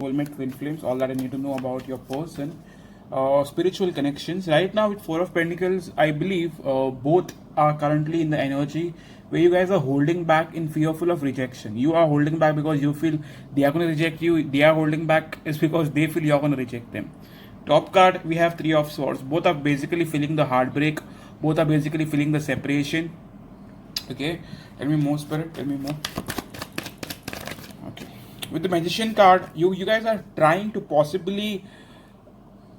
soulmate, twin flames, all that I need to know about your person. Spiritual connections. Right now, with Four of Pentacles, I believe both are currently in the energy where you guys are holding back in fearful of rejection. You are holding back because you feel they are going to reject you. They are holding back is because they feel you are going to reject them. Top card, we have Three of Swords. Both are basically feeling the heartbreak. Both are basically feeling the separation. Okay, tell me more, Spirit. Tell me more. Okay, with the Magician card, you guys are trying to possibly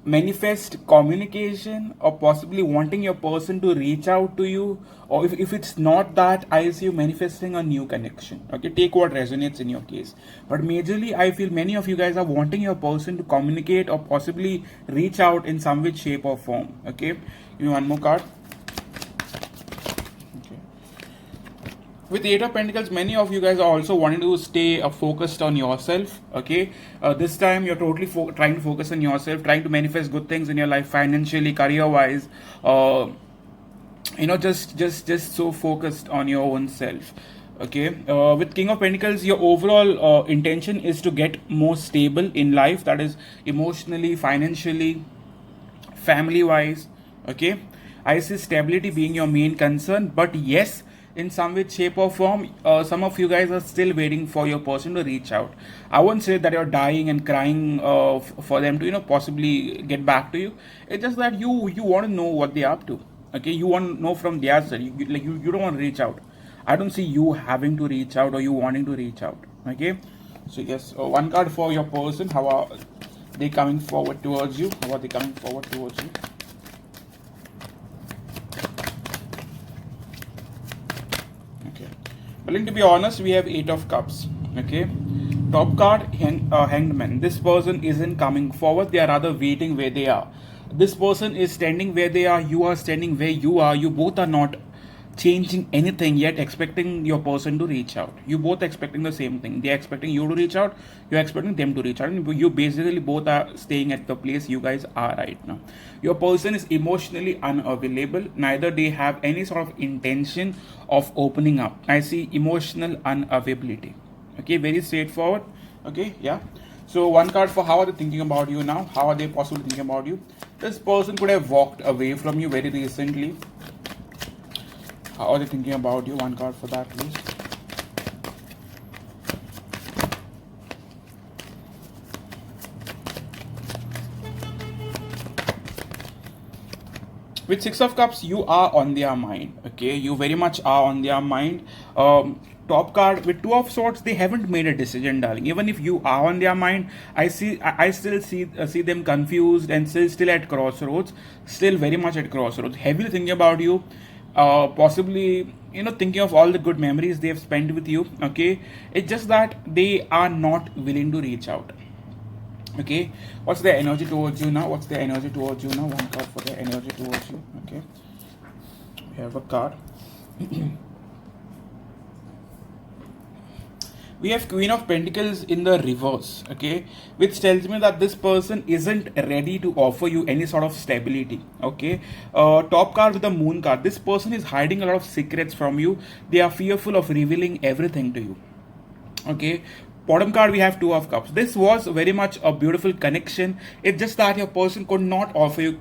manifest communication or possibly wanting your person to reach out to you, or if it's not that, I see you manifesting a new connection. Okay, take what resonates in your case, but majorly I feel many of you guys are wanting your person to communicate or possibly reach out in some way, shape or form. Okay, give me one more card. With Eight of Pentacles, many of you guys are also wanting to stay focused on yourself. Okay, this time you're totally trying to focus on yourself, trying to manifest good things in your life, financially, career-wise. Just so focused on your own self. Okay, with King of Pentacles, your overall intention is to get more stable in life. That is emotionally, financially, family-wise. Okay, I see stability being your main concern, but yes, in some way, shape or form, some of you guys are still waiting for your person to reach out. I won't say that you're dying and crying for them to possibly get back to you. It's just that you want to know what they're up to. Okay, you want to know from their side. You don't want to reach out. I don't see you having to reach out or you wanting to reach out. Okay, so yes, one card for your person. How are they coming forward towards you? How are they coming forward towards you? Willing to be honest, we have Eight of Cups. Okay, top card, Hanged Man. This person isn't coming forward, they are rather waiting where they are. This person is standing where they are, you are standing where you are. You both are not changing anything yet, expecting your person to reach out. You both expecting the same thing. They are expecting you to reach out, you are expecting them to reach out, and you basically both are staying at the place you guys are right now. Your person is emotionally unavailable, neither they have any sort of intention of opening up. I see emotional unavailability. Okay, very straightforward. Okay, yeah. So one card for how are they thinking about you now? How are they possibly thinking about you? This person could have walked away from you very recently. How are they thinking about you? One card for that, please. With Six of Cups, you are on their mind. Okay, you very much are on their mind. Top card with Two of Swords, they haven't made a decision, darling. Even if you are on their mind, I still see them confused and still at crossroads, still very much at crossroads, heavily thinking about you. Possibly thinking of all the good memories they have spent with you. Okay, it's just that they are not willing to reach out. Okay, what's their energy towards you now? What's their energy towards you now? One card for their energy towards you. Okay, we have a card. We have Queen of Pentacles in the reverse, okay, which tells me that this person isn't ready to offer you any sort of stability. Okay, top card with the Moon card. This person is hiding a lot of secrets from you. They are fearful of revealing everything to you. Okay, bottom card we have Two of Cups. This was very much a beautiful connection. It's just that your person could not offer you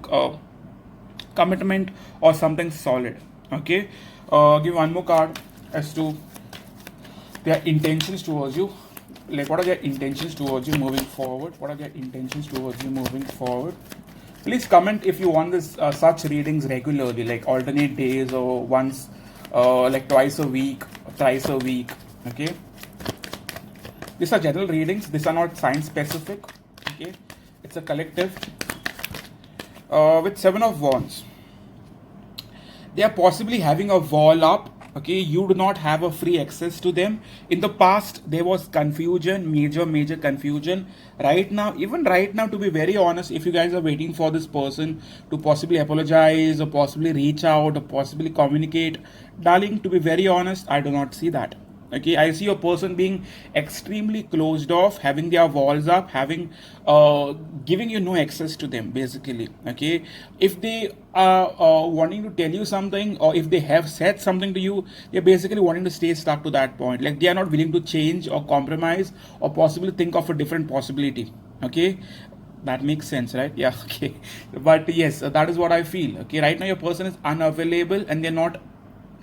commitment or something solid. Okay, give one more card as to their intentions towards you. Like, what are their intentions towards you moving forward? What are their intentions towards you moving forward? Please comment if you want this such readings regularly, like alternate days or once, like twice a week, thrice a week. Okay, these are general readings. These are not sign specific. Okay, it's a collective. With Seven of Wands, they are possibly having a wall up. Okay, you do not have a free access to them. In the past, there was confusion, major confusion. Right now, even right now, to be very honest, if you guys are waiting for this person to possibly apologize or possibly reach out or possibly communicate, darling, to be very honest, I do not see that. Okay, I see a person being extremely closed off, having their walls up, having giving you no access to them basically. Okay, if they are wanting to tell you something, or if they have said something to you, they're basically wanting to stay stuck to that point. Like they are not willing to change or compromise or possibly think of a different possibility. Okay, that makes sense, right? Yeah. Okay, but yes, that is what I feel. Okay, right now your person is unavailable and they're not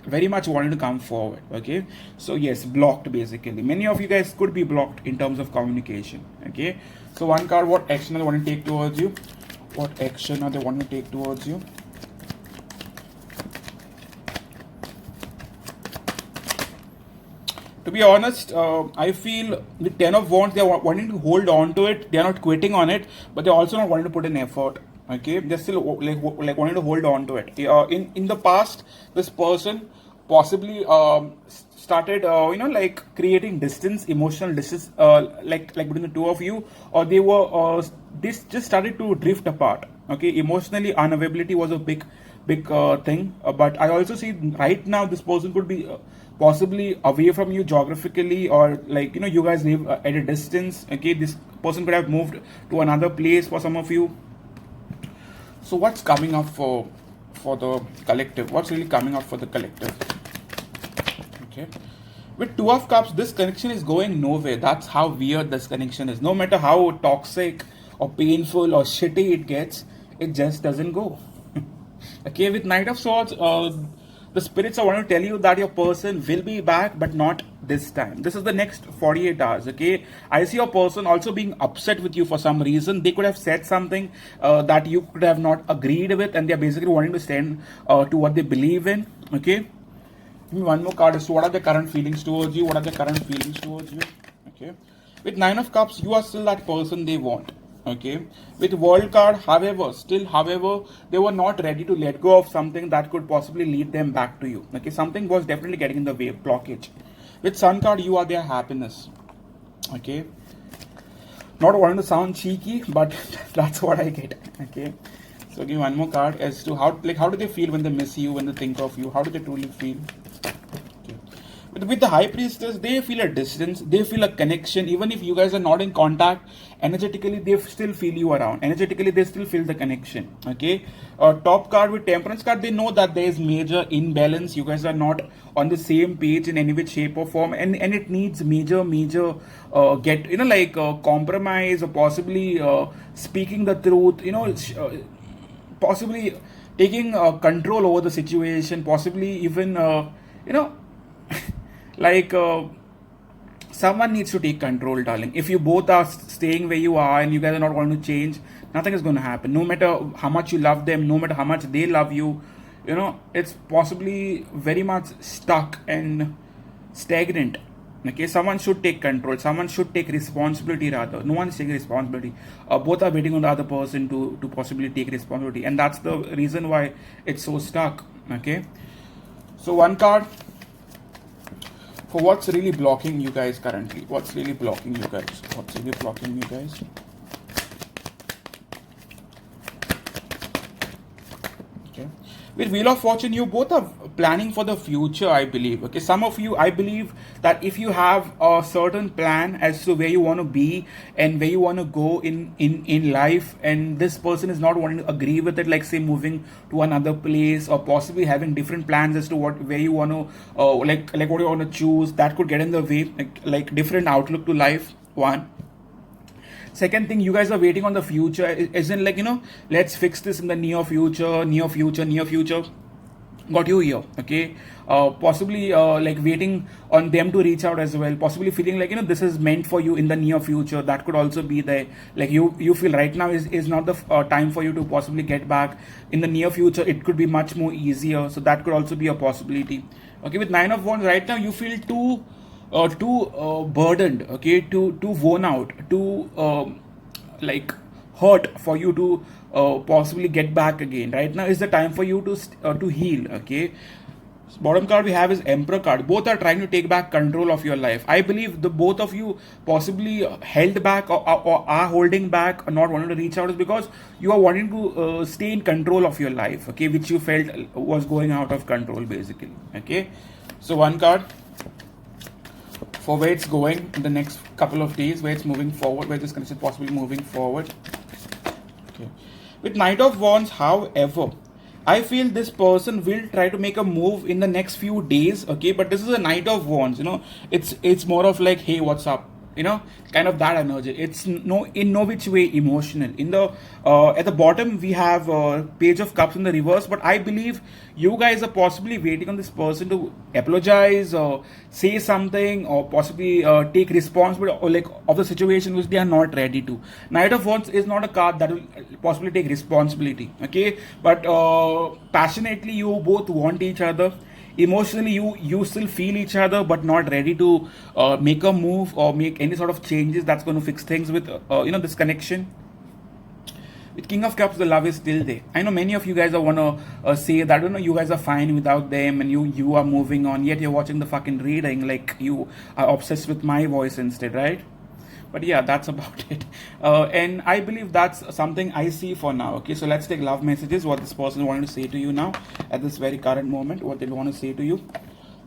very much wanting to come forward. Okay, so yes, blocked basically. Many of you guys could be blocked in terms of communication. Okay, so one card, what action are they want to take towards you? What action are they want to take towards you? To be honest, I feel with 10 of Wands, they are wanting to hold on to it. They are not quitting on it, but they're also not wanting to put in effort. Okay, they're still like wanting to hold on to it. In the past, this person possibly started like creating distance, emotional distance, like between the two of you, or they were this just started to drift apart. Okay, emotionally unavailability was a big thing, but I also see right now this person could be possibly away from you geographically, or like you guys live at a distance. Okay, this person could have moved to another place for some of you. So what's coming up for the collective? What's really coming up for the collective? Okay, with Two of Cups, this connection is going nowhere. That's how weird this connection is. No matter how toxic or painful or shitty it gets, it just doesn't go. Okay, with Knight of Swords, the spirits are wanting to tell you that your person will be back, but not this time. This is the next 48 hours. Okay, I see your person also being upset with you for some reason. They could have said something that you could have not agreed with, and they're basically wanting to stand to what they believe in. Okay, give me one more card as to what are the current feelings towards you. What are the current feelings towards you? Okay, with Nine of Cups, you are still that person they want. Okay, with World card, however, they were not ready to let go of something that could possibly lead them back to you. Okay, something was definitely getting in the way, blockage. With Sun card, you are their happiness. Okay, not wanting to sound cheeky, but that's what I get. Okay, so give me one more card as to how do they feel when they miss you, when they think of you? How do they truly feel? With the High Priestess, they feel a distance, they feel a connection. Even if you guys are not in contact, energetically they still feel you around. Energetically they still feel the connection. Okay, top card with Temperance card, they know that there is major imbalance. You guys are not on the same page in any way, shape or form, and it needs major compromise, or possibly speaking the truth. Possibly taking control over the situation, possibly even like someone needs to take control, darling. If you both are staying where you are and you guys are not going to change, nothing is going to happen. No matter how much you love them, no matter how much they love you, it's possibly very much stuck and stagnant. Okay, someone should take control, someone should take responsibility. Rather, no one is taking responsibility. Both are waiting on the other person to possibly take responsibility, and that's the reason why it's so stuck. Okay, so one card for what's really blocking you guys currently. What's really blocking you guys? What's really blocking you guys? Okay. With Wheel of Fortune, you both are planning for the future, I believe. Okay, some of you, I believe that if you have a certain plan as to where you want to be and where you want to go in life, and this person is not wanting to agree with it, like say moving to another place, or possibly having different plans as to where you want to like what you want to choose, that could get in the way, like different outlook to life. One. Second thing, you guys are waiting on the future, isn't like let's fix this in the near future. Got you here. Okay, possibly like waiting on them to reach out as well, possibly feeling like this is meant for you in the near future. That could also be there, like you feel right now is not the time for you to possibly get back. In the near future it could be much more easier, so that could also be a possibility. Okay, with Nine of Wands, right now you feel too burdened, okay, too worn out, too like hurt for you to possibly get back again. Right now is the time for you to heal. Okay, bottom card we have is Emperor card. Both are trying to take back control of your life. I believe the both of you possibly held back, or are holding back, or not wanting to reach out, is because you are wanting to stay in control of your life, okay, which you felt was going out of control basically. Okay, so one card for where it's going in the next couple of days, where it's moving forward, where this connection is possibly moving forward. Okay. With Knight of Wands, however, I feel this person will try to make a move in the next few days, okay? But this is a Knight of Wands, it's more of like, hey, what's up? Kind of that energy. It's in no which way emotional. In the at the bottom we have Page of Cups in the reverse, but I believe you guys are possibly waiting on this person to apologize or say something, or possibly take responsibility or like of the situation which they are not ready to. Knight of Wands is not a card that will possibly take responsibility, okay? But passionately you both want each other. Emotionally you still feel each other, but not ready to make a move or make any sort of changes that's going to fix things with this connection. With King of Cups, the love is still there. I know many of you guys want to say that you guys are fine without them and you are moving on, yet you're watching the fucking reading like you are obsessed with my voice instead, right? But yeah, that's about it. And I believe that's something I see for now. Okay, so let's take love messages. What this person wanted to say to you now at this very current moment, what they want to say to you.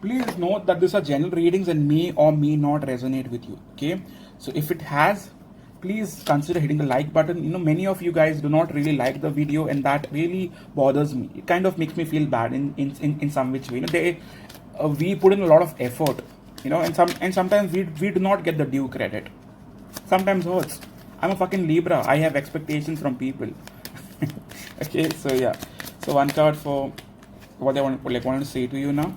Please note that these are general readings and may or may not resonate with you. Okay, so if it has, please consider hitting the like button. Many of you guys do not really like the video, and that really bothers me. It kind of makes me feel bad in some which way. We put in a lot of effort, and sometimes we do not get the due credit. Sometimes hurts. I'm a fucking Libra. I have expectations from people. Okay, so yeah. So one card for what I wanted to say to you now.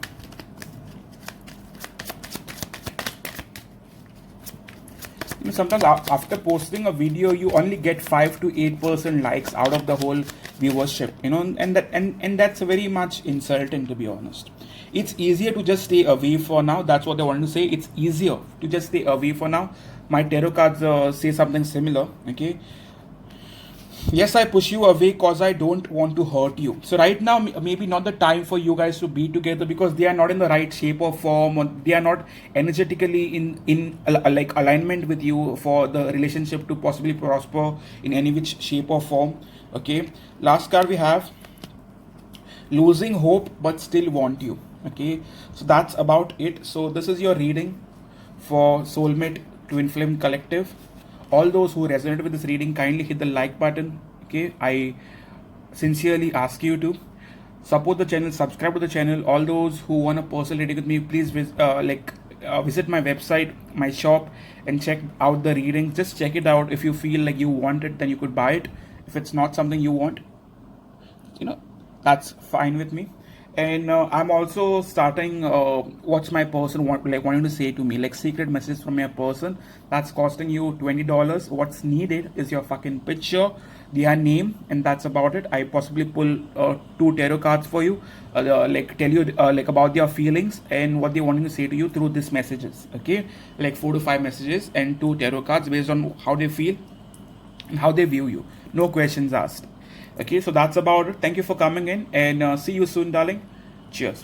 Sometimes after posting a video, you only get 5 to 8% likes out of the whole viewership. And that's very much insulting, to be honest. It's easier to just stay away for now. That's what I wanted to say. It's easier to just stay away for now. My tarot cards say something similar. Okay. Yes, I push you away because I don't want to hurt you. So right now, maybe not the time for you guys to be together, because they are not in the right shape or form, or they are not energetically in like alignment with you for the relationship to possibly prosper in any which shape or form. Okay. Last card we have losing hope but still want you. Okay. So that's about it. So this is your reading for Soulmate Twin Flame Collective. All those who resonated with this reading, kindly hit the like button. Okay, I sincerely ask you to support the channel, subscribe to the channel. All those who want a personal reading with me, please visit my website, my shop, and check out the reading. Just check it out. If you feel like you want it, then you could buy it. If it's not something you want, that's fine with me. And I'm also starting what's my person wanting to say to me, like secret messages from your person. That's costing you $20. What's needed is your fucking picture, their name, and that's about it. I possibly pull 2 tarot cards for you, tell you about their feelings and what they wanting to say to you through these messages. Okay, like 4 to 5 messages and 2 tarot cards based on how they feel and how they view you. No questions asked. Okay, so that's about it. Thank you for coming in, and see you soon, darling. Cheers.